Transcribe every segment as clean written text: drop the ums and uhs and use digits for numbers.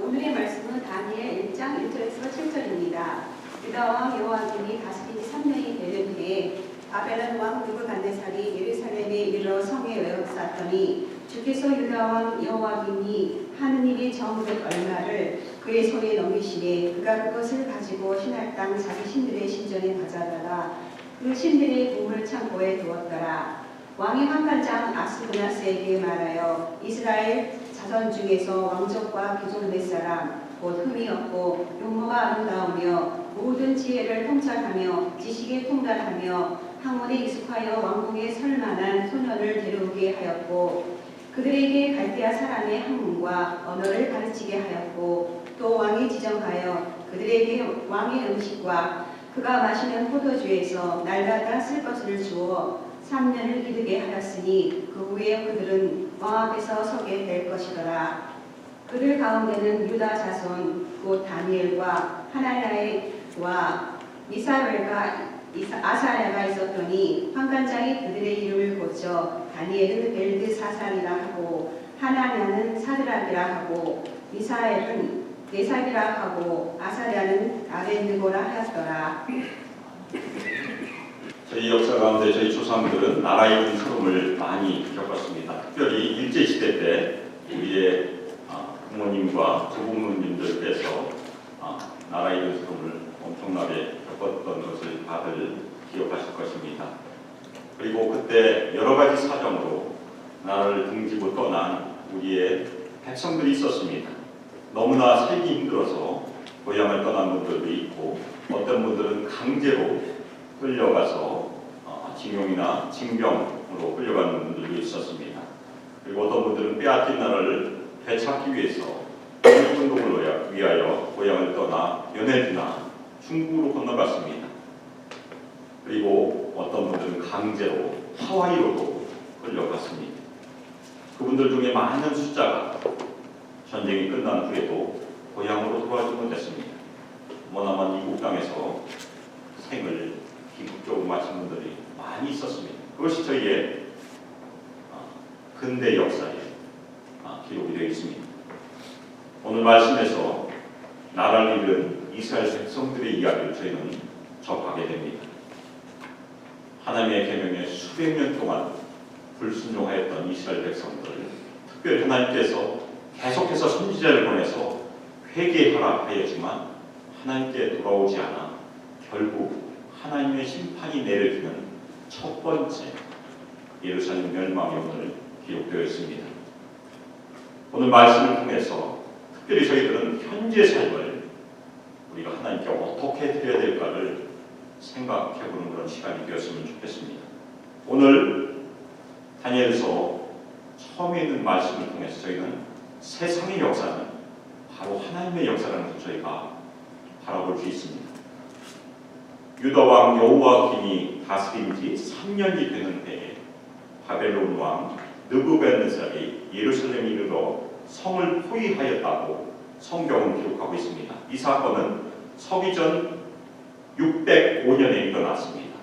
오늘의 말씀은 다니엘 1장 1절에서 7절입니다. 유다 왕 여호와김이 다스린 지 3년이 되는 해에 바벨론 왕 느부갓네살이 예루살렘에 이르러 성에 외웠사더니 주께서 유다 왕 여호와김이 하느님의 정백 얼마를 그의 손에 넘기시되 그가 그것을 가지고 신할 땅 자기 신들의 신전에 가져다가 그 신들의 보물 창고에 두었더라. 왕이 환관장 아스브나스에게 말하여 이스라엘 자손 중에서 왕족과 귀족 몇 사람 곧 흠이 없고 용모가 아름다우며 모든 지혜를 통찰하며 지식에 통달하며 학문에 익숙하여 왕궁에 설 만한 소년을 데려오게 하였고 그들에게 갈대아 사람의 학문과 언어를 가르치게 하였고 또 왕이 지정하여 그들에게 왕의 음식과 그가 마시는 포도주에서 날마다 쓸 것을 주어 3년을 기르게 하였으니 그 후에 그들은 왕 앞에서 서게 될 것이더라. 그들 가운데는 유다 자손 곧 다니엘과 하나냐와 미사엘과 아사랴가 있었더니 환관장이 그들의 이름을 고쳐 다니엘은 벨드사살이라 하고 하나냐는 사드락이라 하고 미사엘은 메삭이라 하고 아사랴는 아벤느고라 하였더라. 저희 역사 가운데 저희 조상들은 나라 이룬 서름을 많이 겪었습니다. 특별히 일제시대 때 우리의 부모님과 조부모님들께서 나라 이룬 서름을 엄청나게 겪었던 것을 다들 기억하실 것입니다. 그리고 그때 여러 가지 사정으로 나라를 등지고 떠난 우리의 백성들이 있었습니다. 너무나 살기 힘들어서 고향을 떠난 분들도 있고 어떤 분들은 강제로 끌려가서 징용이나 징병으로 끌려가는 분들도 있었습니다. 그리고 어떤 분들은 빼앗긴 나라를 되찾기 위해서 운동을 위하여 고향을 떠나 연해주나 중국으로 건너갔습니다. 그리고 어떤 분들은 강제로 하와이로도 끌려갔습니다. 그분들 중에 많은 숫자가 전쟁이 끝난 후에도 고향으로 돌아오지 못했습니다. 머나먼 이국 땅에서 생을 기국적으로 마친 분들이 많이 있었습니다. 그것이 저희의 근대 역사에 기록이 되어 있습니다. 오늘 말씀에서 나라를 잃은 이스라엘 백성들의 이야기를 저희는 접하게 됩니다. 하나님의 계명에 수백 년 동안 불순종하였던 이스라엘 백성들, 특별히 하나님께서 계속해서 선지자를 보내서 회개하라 하였지만 하나님께 돌아오지 않아 결국 하나님의 심판이 내려지는 첫 번째 예루살렘 멸망이 오늘 기록되어 있습니다. 오늘 말씀을 통해서 특별히 저희들은 현재 삶을 우리가 하나님께 어떻게 드려야 될까를 생각해보는 그런 시간이 되었으면 좋겠습니다. 오늘 다니엘서 처음에 있는 말씀을 통해서 저희는 세상의 역사는 바로 하나님의 역사라는 것을 저희가 바라볼 수 있습니다. 유다 왕 여호와김이 다스린 지 3년이 되는 해에 바벨론 왕 느부갓네살이 예루살렘에 이르러 성을 포위하였다고 성경은 기록하고 있습니다. 이 사건은 서기전 605년에 일어났습니다.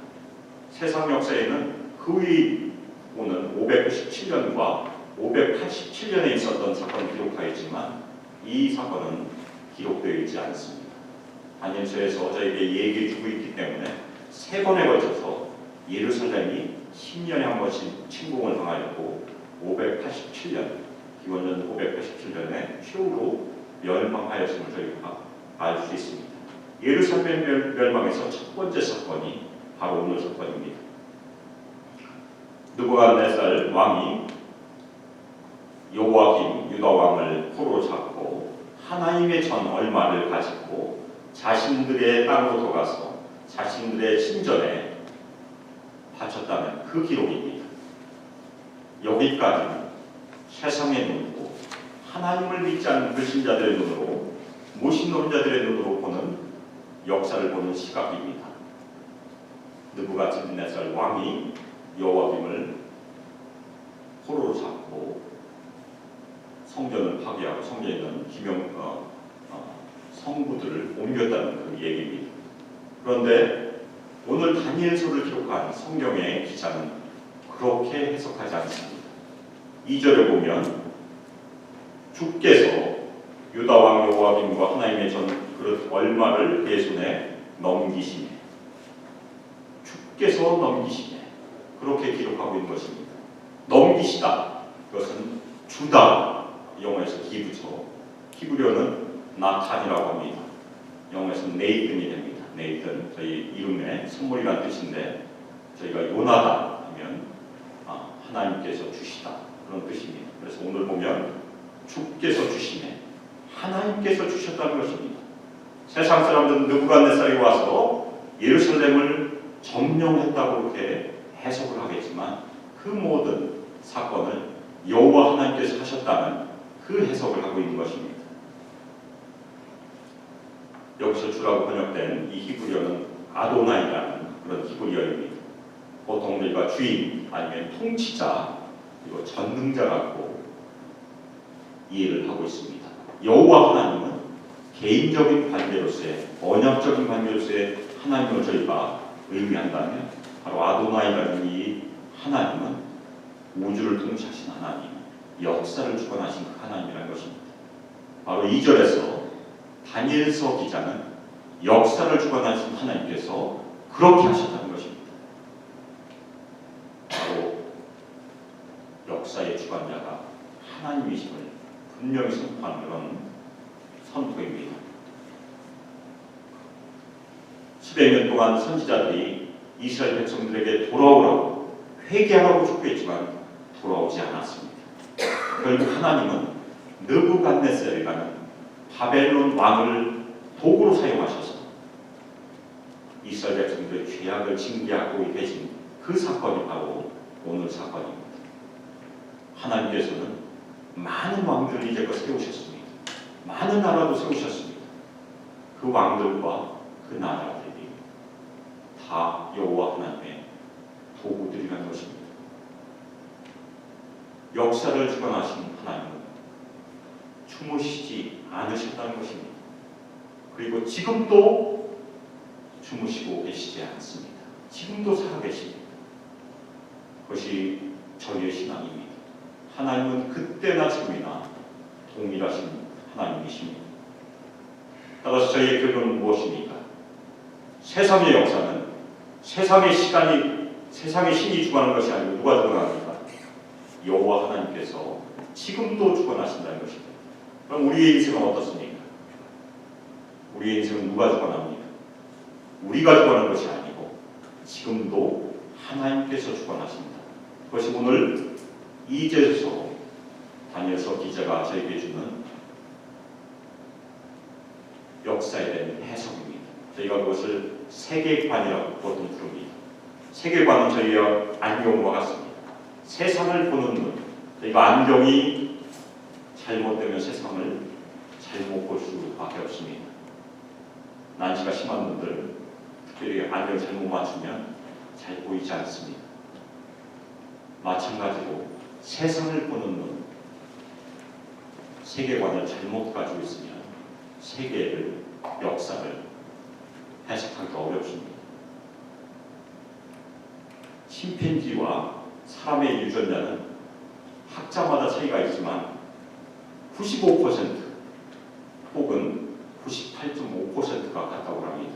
세상 역사에는 그 후에 오는 597년과 587년에 있었던 사건을 기록하였지만 이 사건은 기록되어 있지 않습니다. 다니엘서에서 저에게 얘기해 주고 있기 때문에 세 번에 걸쳐서 예루살렘이 10년에 한 번씩 침공을 당하였고 587년, 기원전 587년에 최후로 멸망하였음을 저희가 알 수 있습니다. 예루살렘 멸망에서 첫 번째 사건이 바로 오늘 사건입니다. 느부갓네살 왕이 여호와김 유다 왕을 포로 잡고 하나님의 전 얼마를 가지고 자신들의 땅으로 들어가서 자신들의 신전에 바쳤다는 그 기록입니다. 여기까지는 세상의 눈으로 하나님을 믿지 않는 불신자들의 눈으로 무신론자들의 눈으로 보는 역사를 보는 시각입니다. 느부갓네살 왕이 여호와김을 포로로 잡고 성전을 파괴하고 성전에 있는 성부들을 옮겼다는 그 얘기입니다. 그런데 오늘 다니엘서를 기록한 성경의 기사는 그렇게 해석하지 않습니다. 2절에 보면 주께서 유다 왕 여호와 빈과 하나님의 전 그릇 얼마를 내 손에 넘기시네. 주께서 넘기시네. 그렇게 기록하고 있는 것입니다. 넘기시다. 그것은 주다. 영어에서 기브죠. 히브리어는 나탄이라고 합니다. 영어에서는 네이튼이 됩니다. 네이튼, 저희 이름의 선물이라는 뜻인데 저희가 요나단 하면 하나님께서 주시다 그런 뜻입니다. 그래서 오늘 보면 주께서 주시네, 하나님께서 주셨다는 것입니다. 세상 사람들은 느부갓네살이 와서 예루살렘을 점령했다고 그렇게 해석을 하겠지만 그 모든 사건을 여호와 하나님께서 하셨다는 그 해석을 하고 있는 것입니다. 여기서 주라고 번역된 이 히브리어는 아도나이라는 그런 히브리어입니다. 보통 우리가 주인 아니면 통치자 그리고 전능자라고 이해를 하고 있습니다. 여호와 하나님은 개인적인 관계로서의 언약적인 관계로서의 하나님을 저희가 의미한다면 바로 아도나이라는 이 하나님은 우주를 통치하신 하나님, 역사를 주관하신 그 하나님이라는 것입니다. 바로 2절에서 다니엘서 기자는 역사를 주관하신 하나님께서 그렇게 하셨다는 것입니다. 바로 역사의 주관자가 하나님이심을 분명히 선포하는 그런 선포입니다. 수백 년 동안 선지자들이 이스라엘 백성들에게 돌아오라고 회개하라고 촉구했지만 돌아오지 않았습니다. 결국 하나님은 느부갓네살이라는 바벨론 왕을 도구로 사용하셔서 이스라엘 백성들의 죄악을 징계하고 계신 그 사건이 바로 오늘 사건입니다. 하나님께서는 많은 왕들을 이제껏 세우셨습니다. 많은 나라도 세우셨습니다. 그 왕들과 그 나라들이 다 여호와 하나님의 도구들이라는 것입니다. 역사를 주관하신 하나님은 주무시지 않으셨다는 것입니다. 그리고 지금도 주무시고 계시지 않습니다. 지금도 살아계십니다. 그것이 저희의 신앙입니다. 하나님은 그때나 지금이나 동일하신 하나님이십니다. 따라서 저희의 결론은 무엇입니까? 세상의 역사는 세상의 신이 주관하는 것이 아니고 누가 주관합니까? 여호와 하나님께서 지금도 주관하신다는 것입니다. 그럼 우리의 인생은 어떻습니까? 우리의 인생은 누가 주관합니까? 우리가 주관하는 것이 아니고 지금도 하나님께서 주관하십니다. 그것이 오늘 2절에서 다니엘서 기자가 저에게 주는 역사에 대한 해석입니다. 저희가 그것을 세계관이라고 보통 부릅니다. 세계관은 저희의 안경과 같습니다. 세상을 보는 눈. 저희가 안경이 잘못되면 세상을 잘못 볼 수밖에 없습니다. 난시가 심한 분들, 특별히 안경 잘못 맞추면 잘 보이지 않습니다. 마찬가지로 세상을 보는 눈, 세계관을 잘못 가지고 있으면 세계를, 역사를 해석하기가 어렵습니다. 침팬지와 사람의 유전자는 학자마다 차이가 있지만 95% 혹은 98.5%가 같다고 합니다.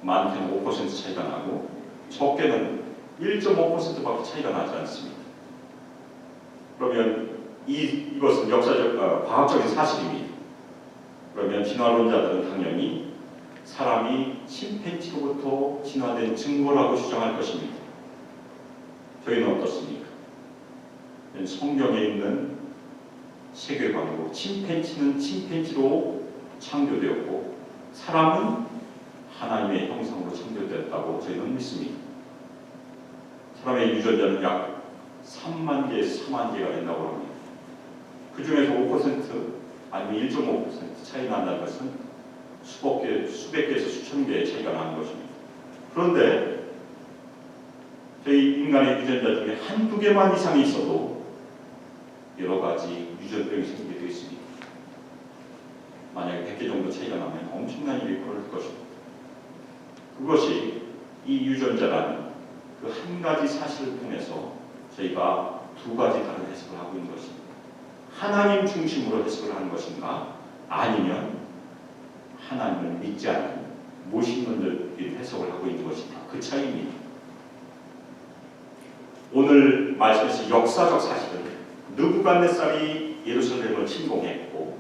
많게는 5% 차이가 나고 적게는 1.5%밖에 차이가 나지 않습니다. 그러면 이것은 과학적인 사실입니다. 그러면 진화론자들은 당연히 사람이 침팬지로부터 진화된 증거라고 주장할 것입니다. 저희는 어떻습니까? 성경에 있는 세계관으로 침팬지는 침팬지로 창조되었고 사람은 하나님의 형상으로 창조되었다고 저희는 믿습니다. 사람의 유전자는 약 3만 개에서 4만 개가 된다고 합니다. 그 중에서 5% 아니면 1.5% 차이 난다는 것은 수백 개에서 수천 개의 차이가 나는 것입니다. 그런데 저희 인간의 유전자 중에 한두 개만 이상이 있어도 여러 가지 유전병이 생기게 되어 있습니다. 만약에 100개 정도 차이가 나면 엄청난 일이 벌어질 것입니다. 그것이 이 유전자라는 그 한 가지 사실을 통해서 저희가 두 가지 다른 해석을 하고 있는 것입니다. 하나님 중심으로 해석을 하는 것인가, 아니면 하나님을 믿지 않는 무신론적인 해석을 하고 있는 것이다. 그 차이입니다. 오늘 말씀에서 역사적 사실은 느부갓네살이 예루살렘을 침공했고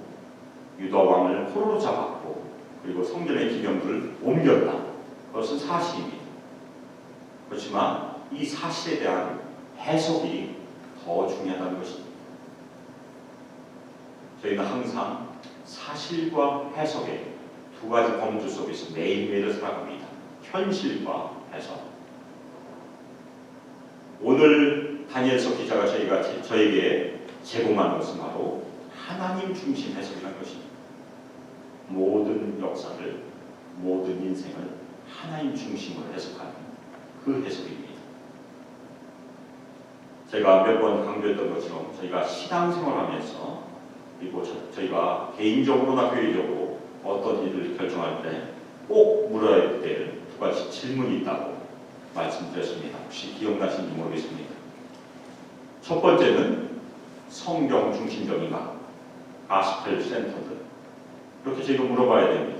유다 왕을 포로로 잡았고 그리고 성전의 기념들을 옮겼다. 그것은 사실입니다. 그렇지만 이 사실에 대한 해석이 더 중요하다는 것입니다. 저희는 항상 사실과 해석의 두 가지 범주 속에서 매일매일 살아갑니다. 현실과 해석. 오늘 다니엘서 기자가 저에게 제공한 것은 바로 하나님 중심 해석이라는 것입니다. 모든 역사를, 모든 인생을 하나님 중심으로 해석하는 그 해석입니다. 제가 몇 번 강조했던 것처럼 저희가 신앙생활하면서 그리고 저희가 개인적으로나 교회적으로 어떤 일을 결정할 때 꼭 물어야 될 두 가지 질문이 있다고 말씀드렸습니다. 혹시 기억나시는지 모르겠습니다. 첫 번째는 성경 중심적인가? 가스펠 센터드. 이렇게 저희가 물어봐야 됩니다.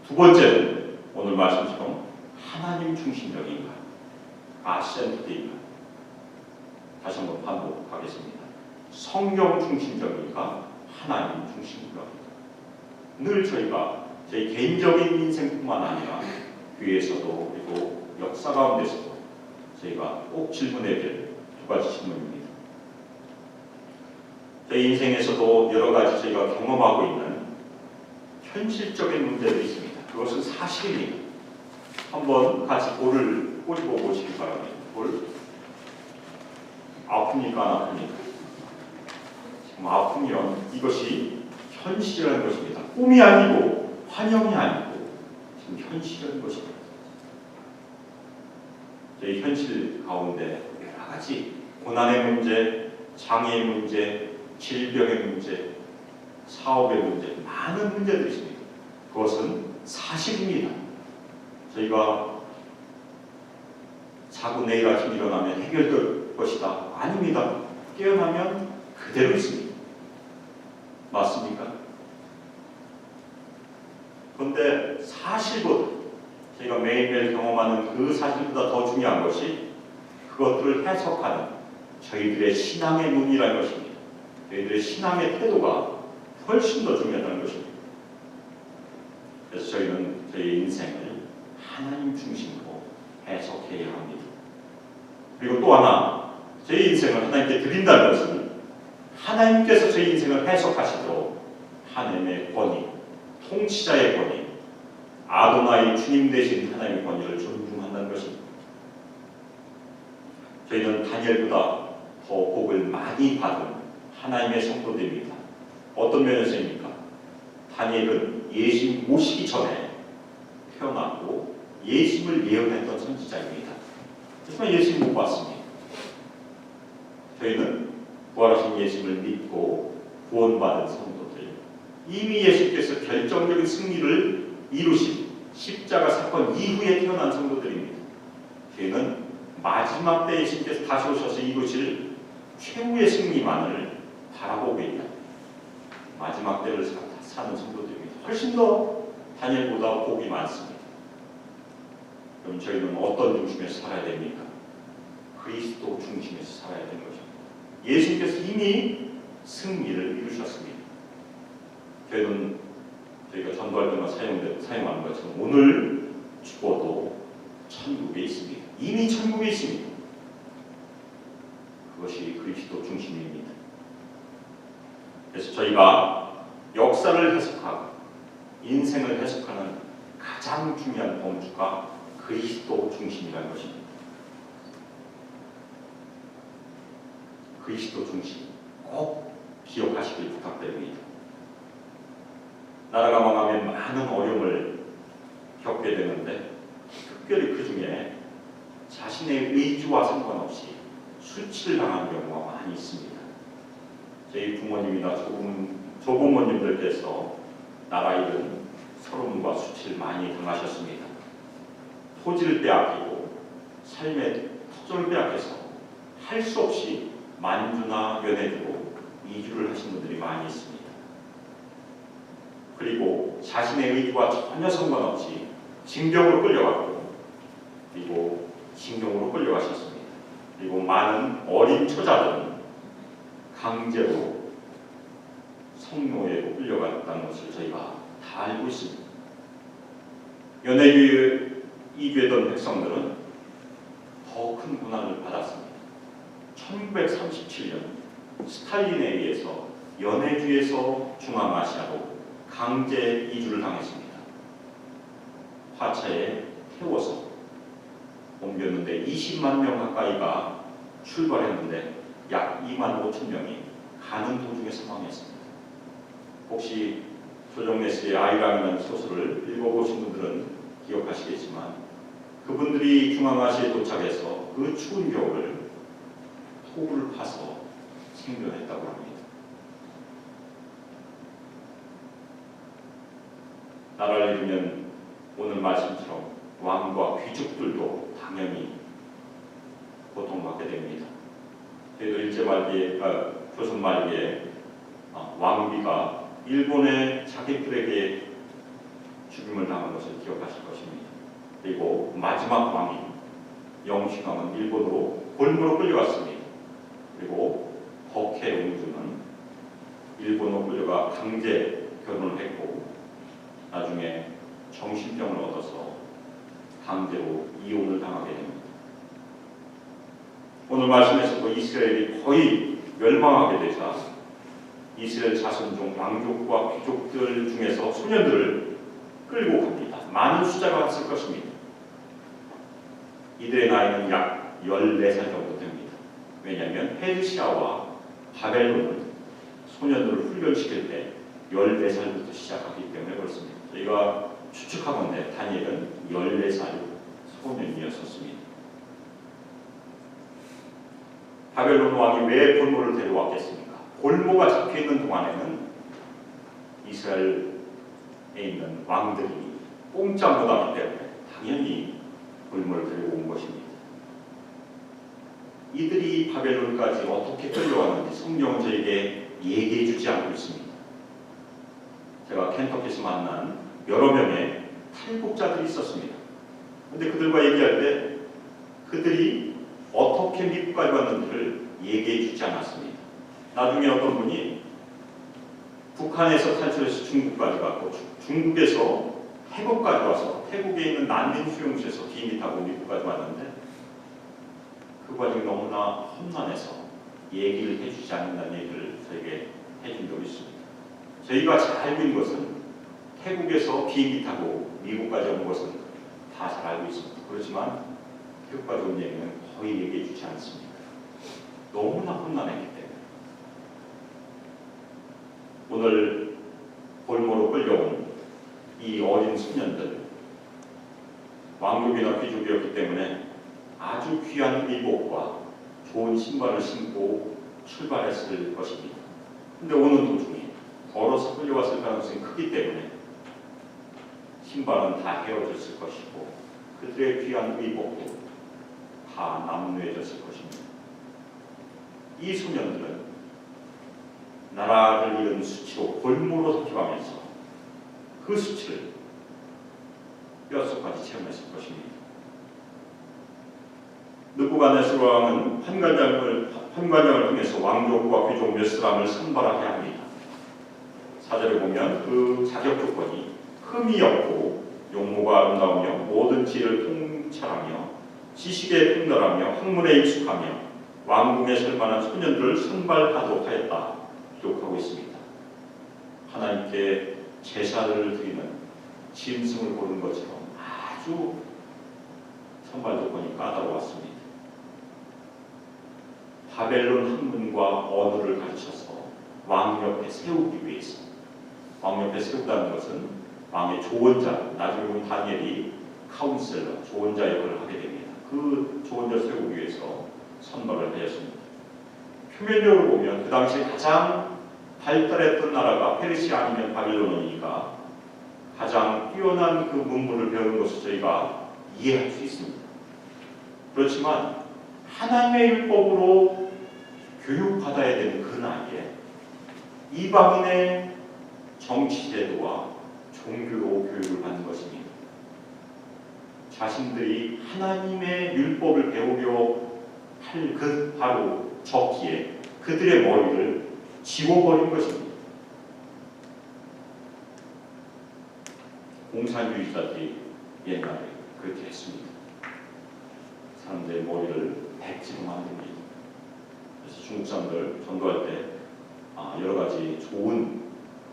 두 번째는 오늘 말씀처럼 하나님 중심적인가? 아센트인가? 다시 한번 반복하겠습니다. 성경 중심적인가? 하나님 중심적인가? 늘 저희가 저희 개인적인 인생뿐만 아니라 교회에서도 그리고 역사 가운데서도 저희가 꼭 질문해야 될 두 가지 질문입니다. 저희 인생에서도 여러 가지 저희가 경험하고 있는 현실적인 문제들이 있습니다. 그것은 사실입니다. 한번 같이 볼을 꼬집어 보시기 바랍니다. 볼. 아픕니까? 안 아픕니까? 지금 아프면 이것이 현실이라는 것입니다. 꿈이 아니고 환영이 아니고 지금 현실이라는 것입니다. 저희 현실 가운데 여러 가지 고난의 문제, 장애의 문제, 질병의 문제, 사업의 문제, 많은 문제들이 있습니다. 그것은 사실입니다. 저희가 자고 내일 아침 일어나면 해결될 것이다. 아닙니다. 깨어나면 그대로 있습니다. 맞습니까? 그런데 사실보다 저희가 매일매일 경험하는 그 사실보다 더 중요한 것이 그것들을 해석하는 저희들의 신앙의 눈이라는 것입니다. 저희들의 신앙의 태도가 훨씬 더 중요하다는 것입니다. 그래서 저희는 저희 인생을 하나님 중심으로 해석해야 합니다. 그리고 또 하나, 저희 인생을 하나님께 드린다는 것은 하나님께서 저희 인생을 해석하시도록 하나님의 권위, 통치자의 권위, 아도나이 주님 되신 하나님의 권위를 존중한다는 것입니다. 저희는 다니엘보다 더 복을 많이 받은 하나님의 성도들입니다. 어떤 면에서입니까? 다니엘은 예수님 오시기 전에 태어났고 예수님을 예언했던 선지자입니다. 하지만 예수님 못 봤습니다. 저희는 부활하신 예수님을 믿고 구원받은 성도들, 이미 예수께서 결정적인 승리를 이루신 십자가 사건 이후에 태어난 성도들입니다. 저희는 마지막 때 예수께서 다시 오셔서 이루실 최후의 승리만을 바라보고 있다. 마지막 때를 사는 성도들입니다. 훨씬 더 다니엘보다 복이 많습니다. 그럼 저희는 어떤 중심에서 살아야 됩니까? 그리스도 중심에서 살아야 되는 것입니다. 예수님께서 이미 승리를 이루셨습니다. 저희는 저희가 전도할 때만 사용하는 것처럼 오늘 죽어도 천국에 있습니다. 이미 천국에 있습니다. 그것이 그리스도 중심입니다. 그래서 저희가 역사를 해석하고 인생을 해석하는 가장 중요한 범주가 그리스도 중심이라는 것입니다. 그리스도 중심 꼭 기억하시길 부탁드립니다. 나라가 망하면 많은 어려움을 겪게 되는데 특별히 그 중에 자신의 의지와 상관없이 수치를 당하는 경우가 많이 있습니다. 저희 부모님이나 조부모님들께서 나라 잃은 서름과 수치를 많이 당하셨습니다. 토지를 빼앗기고 삶의 터전을 빼앗겨서 할 수 없이 만주나 연해주로 이주를 하신 분들이 많이 있습니다. 그리고 자신의 의지와 전혀 상관없이 징병으로 끌려갔고 그리고 징용으로 끌려가셨습니다. 그리고 많은 어린 처자들은 강제로 성노예로 끌려갔다는 것을 저희가 다 알고 있습니다. 연해주의에 이주했던 백성들은 더 큰 고난을 받았습니다. 1937년 스탈린에 의해서 연해주에서 중앙아시아로 강제 이주를 당했습니다. 화차에 태워서 옮겼는데 20만 명 가까이가 출발했는데 약 2만 5천 명이 가는 도중에 사망했습니다. 혹시 조정래 씨의 아이랑이라는 소설을 읽어보신 분들은 기억하시겠지만 그분들이 중앙아시아에 도착해서 그 추운 겨울을 토구를 파서 생존했다고 합니다. 나라를 잃으면 오늘 말씀처럼 왕과 귀족들도 당연히 고통받게 됩니다. 저희도 일제 말기에, 조선 말기에 왕비가 일본의 자객들에게 죽임을 당한 것을 기억하실 것입니다. 그리고 마지막 왕인 영신왕은 일본으로 골무로 끌려갔습니다. 그리고 덕혜옹주는 일본으로 끌려가 강제 결혼을 했고 나중에 정신병을 얻어서 강제로 이혼을 당하게 됩니다. 오늘 말씀에서도 이스라엘이 거의 멸망하게 되자 이스라엘 자손 중 왕족과 귀족들 중에서 소년들을 끌고 갑니다. 많은 숫자가 왔을 것입니다. 이들의 나이는 약 14살 정도 됩니다. 왜냐하면 페르시아와 바벨론은 소년들을 훈련시킬 때 14살부터 시작하기 때문에 그렇습니다. 저희가 추측하건대 다니엘은 14살 소년이었습니다. 바벨론 왕이 왜 골모를 데려왔겠습니까? 골모가 잡혀있는 동안에는 이스라엘에 있는 왕들이 공짜 못하기 때문에 당연히 골모를 데리고 온 것입니다. 이들이 바벨론까지 어떻게 끌려왔는지 성경은 저에게 얘기해 주지 않고 있습니다. 제가 켄터키에서 만난 여러 명의 탈북자들이 있었습니다. 그런데 그들과 얘기할 때 그들이 어떻게 미국까지 왔는지를 얘기해 주지 않았습니다. 나중에 어떤 분이 북한에서 탈출해서 중국까지 갔고 중국에서 태국까지 와서 태국에 있는 난민 수용소에서 비행기 타고 미국까지 왔는데 그 과정이 너무나 험난해서 얘기를 해주지 않는다는 얘기를 저에게 해준 적이 있습니다. 저희가 잘 알고 있는 것은 태국에서 비행기 타고 미국까지 온 것은 다 잘 알고 있습니다. 그렇지만 태국까지 온 얘기는 거의 얘기해 주지 않습니다. 너무나 험난했기 때문에. 오늘 골모로 끌려온 이 어린 소년들 왕족이나 귀족이었기 때문에 아주 귀한 의복과 좋은 신발을 신고 출발했을 것입니다. 근데 오는 도중에 걸어서 끌려왔을 가능성이 크기 때문에 신발은 다 헤어졌을 것이고 그들의 귀한 의복도 다 남루해졌을 것입니다. 이 소년들은 나라를 잃은 수치로 골무로 삭혀가면서 그 수치를 뼛속까지 체험했을 것입니다. 느부갓네살 왕은 환관장을 통해서 왕족과 귀족 몇 사람을 선발하게 합니다. 사절에 보면 그 자격 조건이 흠이 없고 용모가 아름다우며 모든 지혜를 통찰하며 지식에 통달하며 학문에 익숙하며 왕궁에 설 만한 소년들을 선발하도록 하였다 기록하고 있습니다. 하나님께 제사를 드리는 짐승을 고른 것처럼 아주 선발 조건이 까다로웠습니다. 바벨론 학문과 언어를 가르쳐서 왕 옆에 세우기 위해서 왕 옆에 세우다는 것은 왕의 조언자, 나중에 보면 다니엘이 카운셀러, 조언자 역할을 하게 됩니다. 그 조언자를 세우기 위해서 선발을 하였습니다. 표면적으로 보면 그 당시에 가장 발달했던 나라가 페르시아 아니면 바빌론이니까 가장 뛰어난 그 문물을 배우는 것을 저희가 이해할 수 있습니다. 그렇지만 하나님의 율법으로 교육받아야 되는 그 나이에 이방인의 정치제도와 종교로 교육을 받는 것입니다. 자신들이 하나님의 율법을 배우려 할 그 바로 적기에 그들의 머리를 지워버린 것입니다. 공산주의자들이 옛날에 그렇게 했습니다. 사람들의 머리를 백지로 만듭니다. 그래서 중국 사람들 전도할 때 여러 가지 좋은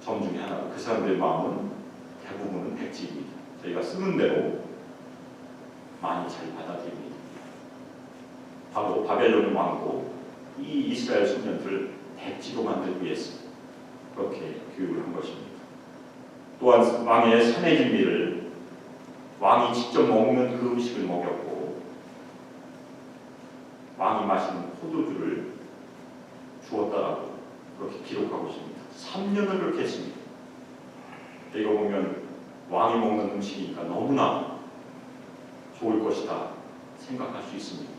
점 중에 하나가 그 사람들의 마음은 대부분은 백지입니다. 저희가 쓰는 대로 많이 잘 받아들입니다. 바로 바벨론 왕도 이 이스라엘 소년들을 백지로 만들기 위해서 그렇게 교육을 한 것입니다. 또한 왕의 산의 진미를 왕이 직접 먹는 그 음식을 먹였고 왕이 마시는 포도주를 주었다라고 그렇게 기록하고 있습니다. 3년을 그렇게 했습니다. 이거 보면 왕이 먹는 음식이니까 너무나 좋을 것이다 생각할 수 있습니다.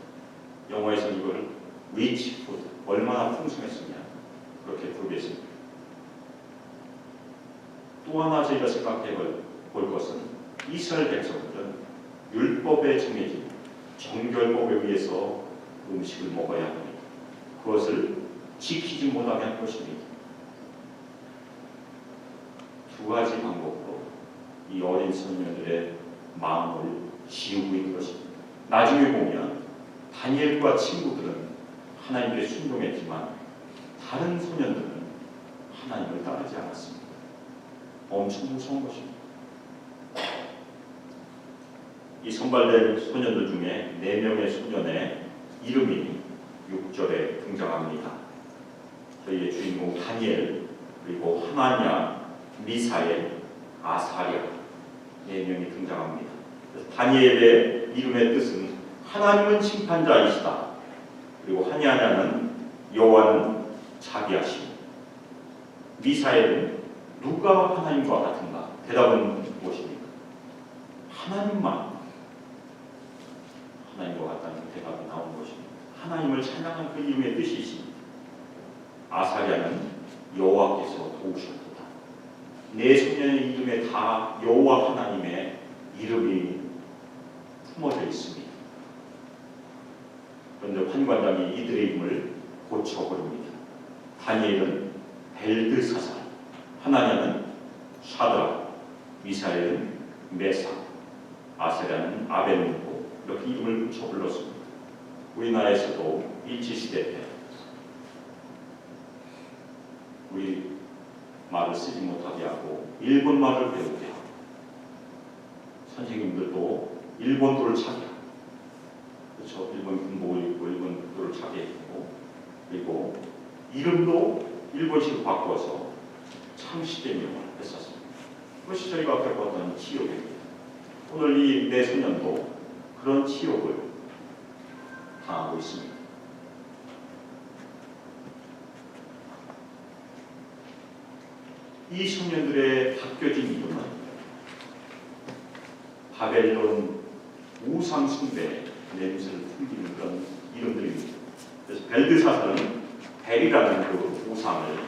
영어에서는 이걸 rich food, 얼마나 풍성했으냐 그렇게 부르겠습니다. 또 하나 저희가 생각해 볼 것은 이스라엘 백성들은 율법에 정해진 정결법에 의해서 음식을 먹어야 합니다. 그것을 지키지 못하게 할 것입니다. 두 가지 방법으로 이 어린 소년들의 마음을 지우고 있는 것입니다. 나중에 보면 다니엘과 친구들은 하나님께 순종했지만 다른 소년들은 하나님을 따르지 않았습니다. 엄청 무서운 것입니다. 이 선발된 소년들 중에 4명의 소년의 이름이 6절에 등장합니다. 저희의 주인공 다니엘, 그리고 하나냐, 미사엘, 아사랴 4명이 등장합니다. 다니엘의 이름의 뜻은 하나님은 심판자이시다. 그리고 하냐냐는 여호와는 자비하시고, 미사엘은 누가 하나님과 같은가? 대답은 무엇입니까? 하나님만 하나님과 같다는 대답이 나오는 것입니다. 하나님을 찬양한 그 이름의 뜻이 있습니다. 아사랴는 여호와께서 도우셨도다. 4소년의 이름에 다 여호와 하나님의 이름이 품어져 있습니다. 그런데 환관장이 이들의 이름을 고쳐버립니다. 다니엘은 벨드사살, 하나냐는 샤드락, 미사엘은 메삭, 아세라는 아벤느고 이렇게 이름을 붙여 불렀습니다. 우리나라에서도 일제시대 때 우리 말을 쓰지 못하게 하고 일본 말을 배우게 하고 선생님들도 일본도를 차게 하고, 그렇죠? 일본 군복을 입고 일본도를 차게 했고, 그리고 이름도 일본식으로 바꿔서 창시대명을 했었습니다. 그것이 저희가 겪었던 치욕입니다. 오늘 이 4소년도 그런 치욕을 당하고 있습니다. 이 소년들의 바뀌어진 이름은 바벨론 우상 숭배의 냄새를 풍기는 그런 이름들입니다. 그래서 벨드사살은 벨이라는 그 우상을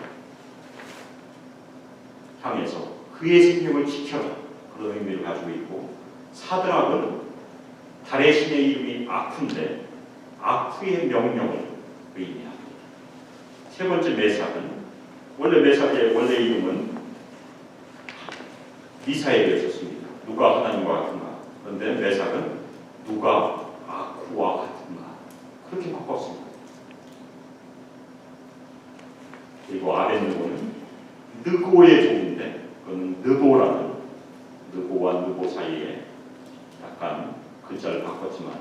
향해서 그의 생명을 지켜라 그런 의미를 가지고 있고, 사드락은 달의 신의 이름이 아쿠인데 아쿠의 명령을 의미합니다. 세 번째 메삭은, 원래 메삭의 원래 이름은 미사엘이었습니다. 누가 하나님과 같은가? 그런데 메삭은 누가 아쿠와 같은가? 그렇게 바꿨습니다. 그리고 아벤느고는 느고의 종인데 그건 느보라는, 느보와 느보 사이에 약간 글자를 바꿨지만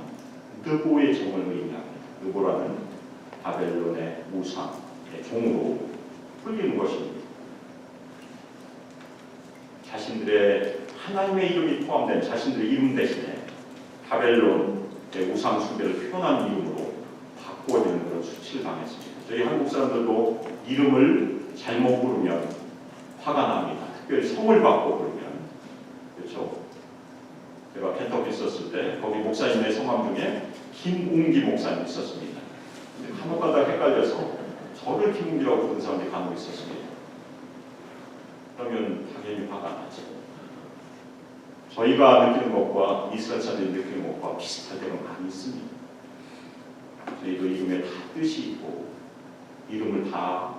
느보의 종을 의미합니다. 느보라는 바벨론의 우상의 종으로 풀리는 것입니다. 자신들의 하나님의 이름이 포함된 자신들의 이름 대신에 바벨론의 우상 숭배를 표현한 이름으로 바꾸어지는 그런 수치를 당했습니다. 저희 한국 사람들도 이름을 잘못 부르면 화가 납니다. 특별히 성을 바꿔 부르면. 그렇죠? 제가 켄터키 있었을 때 거기 목사님의 성함 중에 김웅기 목사님이 있었습니다. 간혹가다 헷갈려서 저를 김웅기라고 부르는 사람들이 간혹 있었습니다. 그러면 당연히 화가 나죠. 저희가 느끼는 것과 이스라엘 사람들이 느끼는 것과 비슷할 때가 많이 있습니다. 저희도 이름에 다 뜻이 있고 이름을 다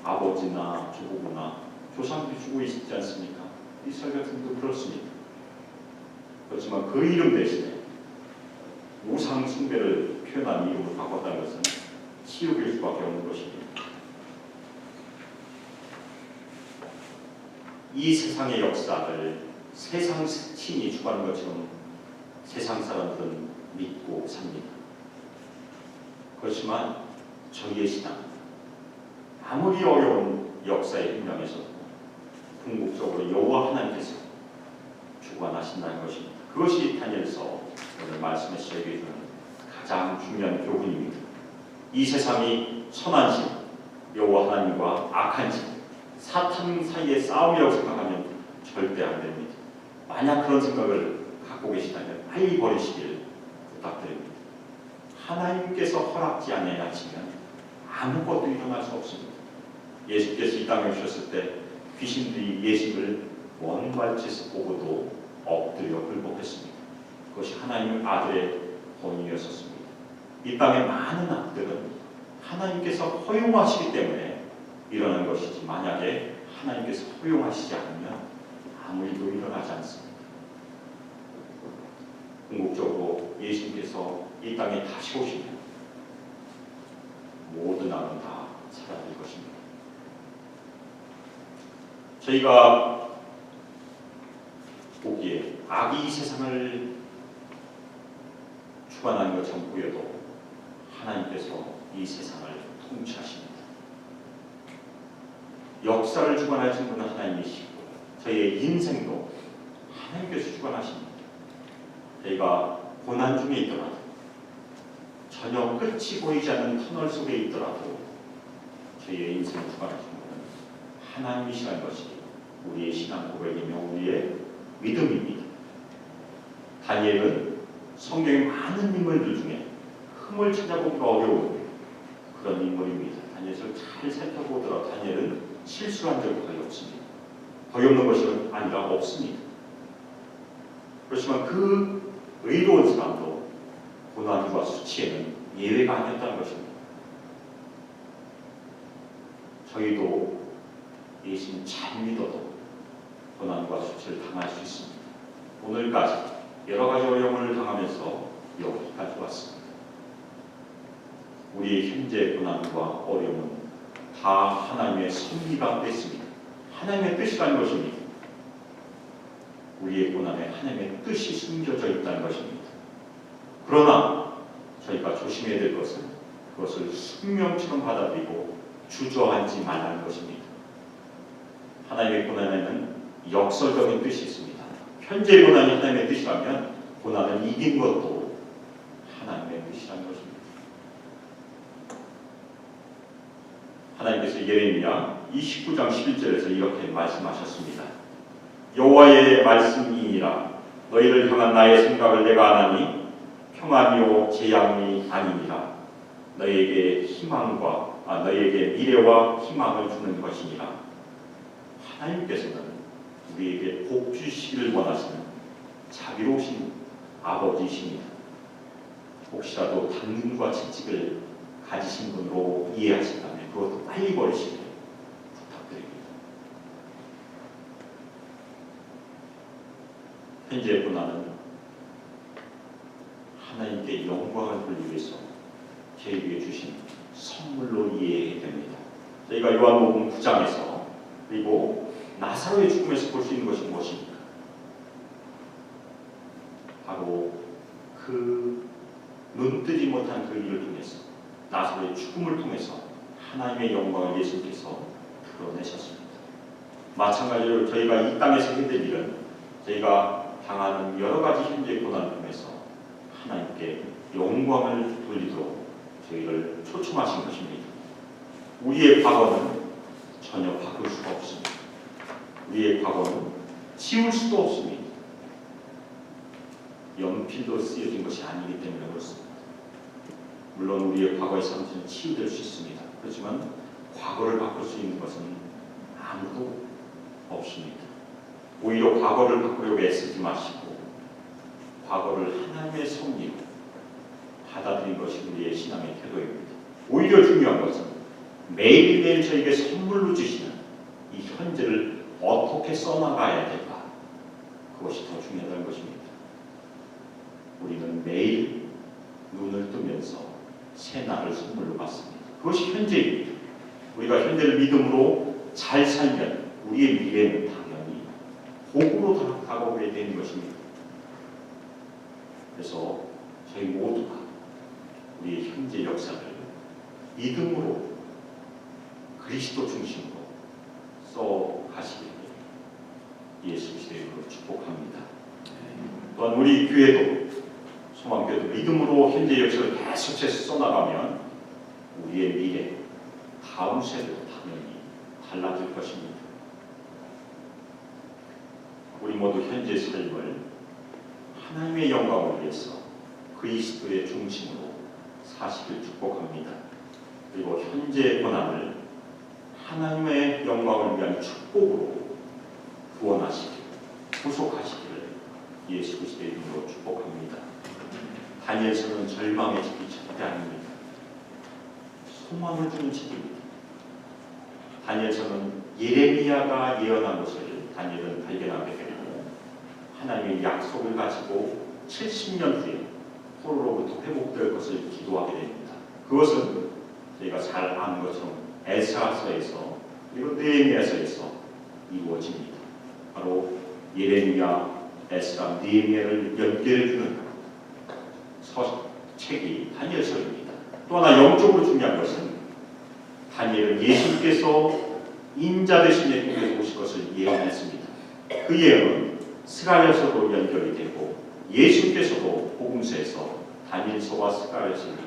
아버지나 조부나 조상들이 주고 있지 않습니까? 이스라엘 같은 경우도 그렇습니다. 그렇지만 그 이름 대신에 우상 숭배를 표현한 이름을 바꿨다는 것은 치욕일 수밖에 없는 것입니다. 이 세상의 역사를 세상 신이 주관하는 것처럼 세상 사람들은 믿고 삽니다. 그렇지만 저희의 신앙, 아무리 어려운 역사의 현장에서도 궁극적으로 여호와 하나님께서 주관하신다는 것입니다. 그것이 다니엘서 오늘 말씀에서 저에게 주는 가장 중요한 교훈입니다. 이 세상이 선한 신, 여호와 하나님과 악한 신, 사탄 사이의 싸움이라고 생각하면 절대 안 됩니다. 만약 그런 생각을 갖고 계시다면 빨리 버리시길 부탁드립니다. 하나님께서 허락지 아니하시면 아무것도 일어날 수 없습니다. 예수께서 이 땅에 오셨을 때 귀신들이 예수를 원발치에서 보고도 엎드려 굴복했습니다. 그것이 하나님의 아들의 본이었었습니다. 이 땅의 많은 악들은 하나님께서 허용하시기 때문에 일어난 것이지 만약에 하나님께서 허용하시지 않으면 아무 일도 일어나지 않습니다. 궁극적으로 예수님께서 이 땅에 다시 오시면 모든 악은 다 사라질 것입니다. 저희가 보기에 악이 이 세상을 주관하는 것처럼 보여도 하나님께서 이 세상을 통치하십니다. 역사를 주관하시는 분은 하나님이시고 저희의 인생도 하나님께서 주관하십니다. 저희가 고난 중에 있더라도 전혀 끝이 보이지 않는 터널 속에 있더라도 저희의 인생을 주관하시는 분은 하나님이시라는 것이 우리의 신앙 고백이며 우리의 믿음입니다. 다니엘은 성경의 많은 인물들 중에 흠을 찾아보기가 어려운 그런 인물입니다. 다니엘을 잘 살펴보더라도 다니엘은 실수한 적이 거의 없습니다. 거의 없는 것이 아니라 없습니다. 그렇지만 그 의로운 사람도 고난과 수치에는 예외가 아니었다는 것입니다. 저희도 예수님 잘 믿어도 고난과 수치를 당할 수 있습니다. 오늘까지 여러 가지 어려움을 당하면서 여기까지 왔습니다. 우리의 현재 고난과 어려움은 다 하나님의 섭리가 됐습니다. 하나님의 뜻이라는 것입니다. 우리의 고난에 하나님의 뜻이 숨겨져 있다는 것입니다. 그러나 저희가 조심해야 될 것은 그것을 숙명처럼 받아들이고 주저앉지 말라는 것입니다. 하나님의 고난에는 역설적인 뜻이 있습니다. 현재의 고난이 하나님의 뜻이라면 고난을 이긴 것도 하나님의 뜻이라는 것입니다. 하나님께서 예레미야 29장 11절에서 이렇게 말씀하셨습니다. 여호와의 말씀이니라 너희를 향한 나의 생각을 내가 아나니 평안이요 재앙이 아니니라 너희에게 미래와 희망을 주는 것이니라. 하나님께서는 우리에게 복 주시기를 원하시는 자비로우신 아버지이십니다. 혹시라도 당근과 채찍을 가지신 분으로 이해하신다면 그것도 빨리 버리시길 부탁드립니다. 현재의 고난은 하나님께 영광을 돌리기 위해서 저희에게 주신 선물로 이해해야 됩니다. 저희가 요한복음 9장에서 그리고 나사로의 죽음에서 볼 수 있는 것이 무엇입니까? 바로 그 눈뜨지 못한 그 일을 통해서 나사로의 죽음을 통해서 하나님의 영광을 예수님께서 드러내셨습니다. 마찬가지로 저희가 이 땅에서 힘든 일은 저희가 당하는 여러 가지 현재의 고난을 통해서 하나님께 영광을 돌리도록 저희를 초청하신 것입니다. 우리의 과거는 전혀 바꿀 수가 없습니다. 우리의 과거는 지울 수도 없습니다. 연필로 쓰여진 것이 아니기 때문에 그렇습니다. 물론 우리의 과거의 상처는 치유될 수 있습니다. 그렇지만 과거를 바꿀 수 있는 것은 아무도 없습니다. 오히려 과거를 바꾸려고 애쓰지 마시고 과거를 하나님의 섭리로 받아들인 것이 우리의 신앙의 태도입니다. 오히려 중요한 것은 매일매일 저에게 선물로 주시는 이 현재를 어떻게 써나가야 될까? 그것이 더 중요하다는 것입니다. 우리는 매일 눈을 뜨면서 새날을 선물로 받습니다. 그것이 현재입니다. 우리가 현재를 믿음으로 잘 살면 우리의 미래는 당연히 복으로 다가오게 되는 것입니다. 그래서 저희 모두가 우리의 현재 역사를 믿음으로 그리스도 중심으로 써가시기를 예수 그리스도의 이름으로 축복합니다. 또한 우리 교회도 소망교회도 믿음으로 현재 역사를 계속해서 써나가면 우리의 미래, 다음 세대도 당연히 달라질 것입니다. 우리 모두 현재 삶을 하나님의 영광을 위해서 그리스도의 중심으로 사시길 축복합니다. 그리고 현재의 고난을 하나님의 영광을 위한 축복으로 구원하시길, 구속하시기를 예수 그리스도의 이름으로 축복합니다. 다니엘서는 절망의 책이 절대 아닙니다. 소망을 주는 책입니다. 다니엘서는 예레미야가 예언한 것을 다니엘은 발견하게 되고 하나님의 약속을 가지고 70년 후에 포로로부터 회복될 것을 기도하게 됩니다. 그것은 저희가 잘 아는 것처럼 에스라서에서 그리고 느헤미야서에서 이루어집니다. 바로 예레미야, 에스라, 느헤미야를 연결해주는 책이 다니엘서입니다. 또 하나 영적으로 중요한 것은 다니엘은 예수께서 인자 대신에 교회에 오실 것을 예언했습니다. 그 예언은 스가랴서로 연결이 되고 예수께서도 복음서에서 다니엘서와 스가랴서를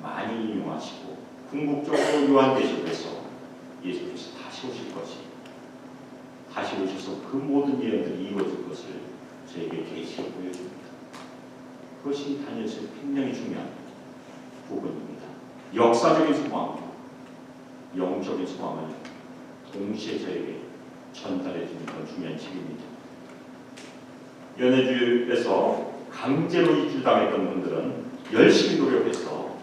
많이 인용하시고 궁극적으로 요한계시록에서 예수께서 다시 오실 것이 다시 오셔서 그 모든 예언들이 이루어질 것을 저에게 계시해 보여줍니다. 그것이 다니엘서의 굉장히 중요한 부분입니다. 역사적인 소망과 영적인 소망을 동시에 저에게 전달해 주는 건 중요한 책입니다. 연해주에서 강제로 이주당했던 분들은 열심히 노력해서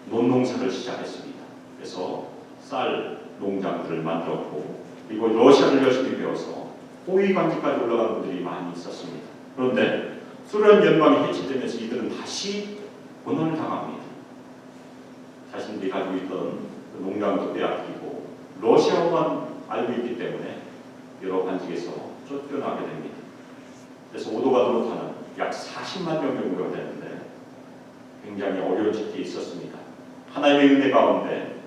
논농사를 시작했습니다. 그래서 쌀 농장들을 만들었고 그리고 러시아를 열심히 배워서 호위관직까지 올라간 분들이 많이 있었습니다. 그런데 소련 연방이 해체되면서 이들은 다시 고난을 당합니다. 자신들이 가지고 있던 그 농장도 빼앗기고 러시아어만 알고 있기 때문에 여러 관직에서 쫓겨나게 됩니다. 그래서 오도가도 못하는 약 40만 명 정도가 되는데 굉장히 어려운 시기에 있었습니다. 하나님의 은혜 가운데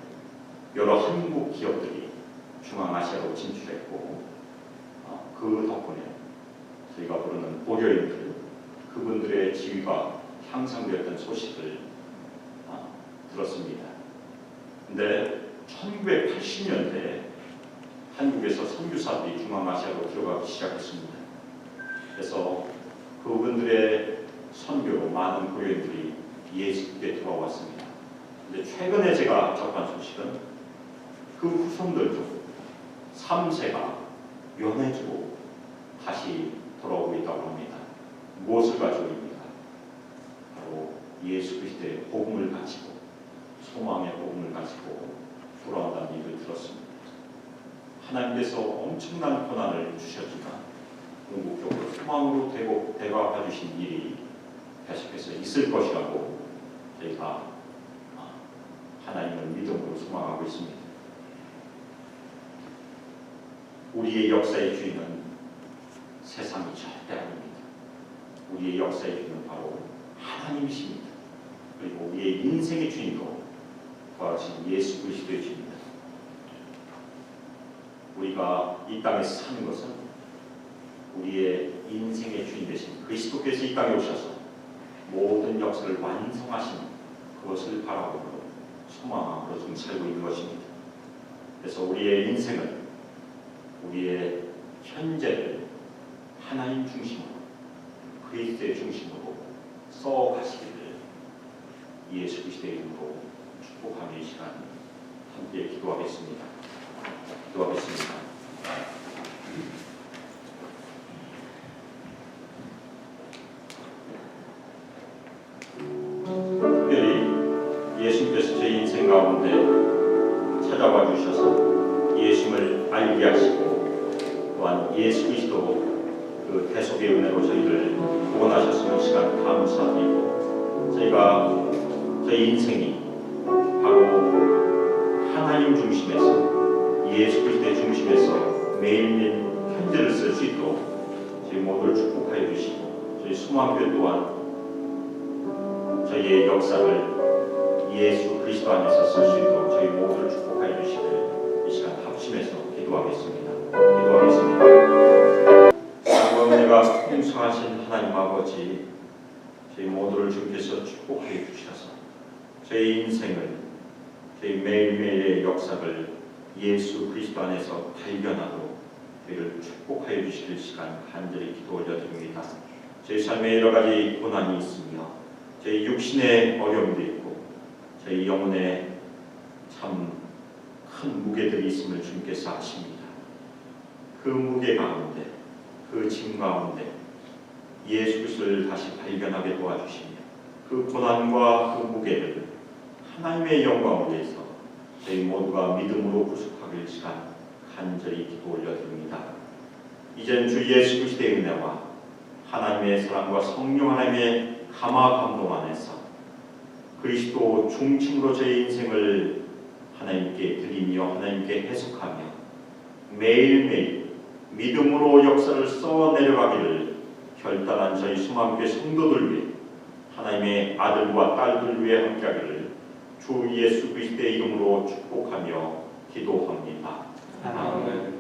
여러 한국 기업들이 중앙아시아로 진출했고 그 덕분에 저희가 부르는 고려인들 그분들의 지위가 향상되었던 소식을 들었습니다. 근데 1980년대에 한국에서 선교사들이 중앙아시아로 들어가기 시작했습니다. 그래서 그분들의 선교로 많은 고려인들이 예수께 돌아왔습니다. 근데 최근에 제가 접한 소식은 그 후손들 중 3세가 연해주로 다시 돌아오고 있다고 합니다. 무엇을 가지고입니까? 바로 예수 그리스도의 복음을 가지고 소망의 복음을 가지고 돌아온다는 얘기를 들었습니다. 하나님께서 엄청난 고난을 주셨지만 궁극적으로 소망으로 되갚아 주신 일이 계속해서 있을 것이라고 저희가 하나님을 믿음으로 소망하고 있습니다. 우리의 역사의 주인은 세상이 절대 아닙니다. 우리의 역사의 주인은 바로 하나님이십니다. 그리고 우리의 인생의 주인도 부활하신 예수 그리스도의 주입니다. 우리가 이 땅에서 사는 것은 우리의 인생의 주인 되신 그리스도께서 이 땅에 오셔서 모든 역사를 완성하신 그것을 바라보고 소망으로 좀 살고 있는 것입니다. 그래서 우리의 인생은 우리의 현재를 하나님 중심으로 그리스도의 중심으로 써가시기를 예수 그리스도의 이름으로 축복하는 이 시간 함께 기도하겠습니다. 기도하겠습니다. 또한 예수 그리스도 그 대속의 은혜로 저희를 구원하셨음을 시간 감사드리고 저희가 저희 인생이 바로 하나님 중심에서 예수 그리스도의 중심에서 매일매일 편지를 쓸 수 있도록 저희 모두를 축복하여 주시고 저희 수모학교 또한 저희의 역사를 예수 그리스도 안에서 쓸 수 있도록 저희 모두를 축복하여 주시길 이 시간 합심해서 기도하겠습니다. 은혜가 풍성하신 하나님 아버지, 저희 모두를 주께서 축복하여 주셔서 저희 인생을, 저희 매일매일의 역사를 예수 그리스도 안에서 발견하도록 저희를 축복하여 주실 시간 간절히 기도 올려드립니다. 저희 삶에 여러 가지 고난이 있으며 저희 육신의 어려움도 있고 저희 영혼에 참 큰 무게들이 있음을 주님께서 아십니다. 그 무게 가운데, 그 짐 가운데 예수 그리스도를 다시 발견하게 도와주시며 그 고난과 그 무게를 하나님의 영광을 위해서 저희 모두가 믿음으로 구속하길 시간 간절히 기도 올려드립니다. 이젠 주 예수 그리스도의 은혜와 하나님의 사랑과 성령 하나님의 감화 감동 안에서 그리스도 중심으로 저희 인생을 하나님께 드리며 하나님께 해석하며 매일매일 믿음으로 역사를 써 내려가기를 결단한 저희 수만교회 성도들 위해 하나님의 아들과 딸들 위해 함께하기를 주 예수 그리스도의 이름으로 축복하며 기도합니다. 아멘.